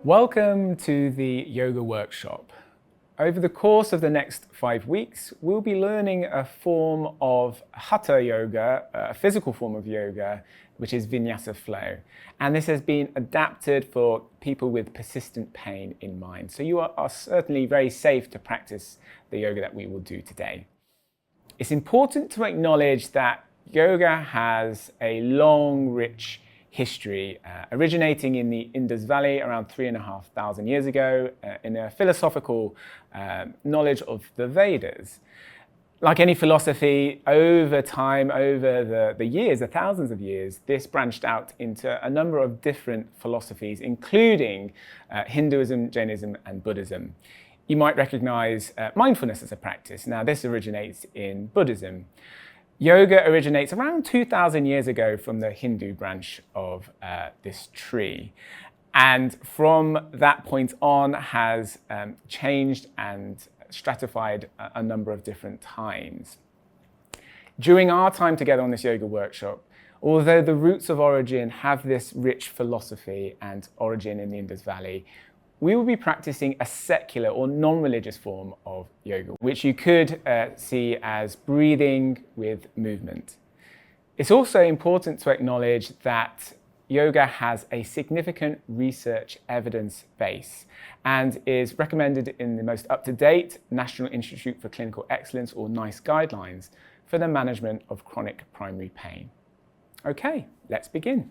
Welcome to the yoga workshop. Over the course of the next 5 weeks, we'll be learning a form of hatha yoga, a physical form of yoga, which is vinyasa flow. And this has been adapted for people with persistent pain in mind. So you are certainly very safe to practice the yoga that we will do today. It's important to acknowledge that yoga has a long, rich history, originating in the Indus Valley around 3,500 years ago in a philosophical knowledge of the Vedas. Like any philosophy, over time, over the years, the thousands of years, this branched out into a number of different philosophies, including Hinduism, Jainism, and Buddhism. You might recognize mindfulness as a practice. Now, this originates in Buddhism. Yoga originates around 2,000 years ago from the Hindu branch of this tree. And from that point on has changed and stratified a number of different times. During our time together on this yoga workshop, although the roots of origin have this rich philosophy and origin in the Indus Valley, we will be practicing a secular or non-religious form of yoga, which you could see as breathing with movement. It's also important to acknowledge that yoga has a significant research evidence base and is recommended in the most up-to-date National Institute for Clinical Excellence, or NICE guidelines, for the management of chronic primary pain. Okay, let's begin.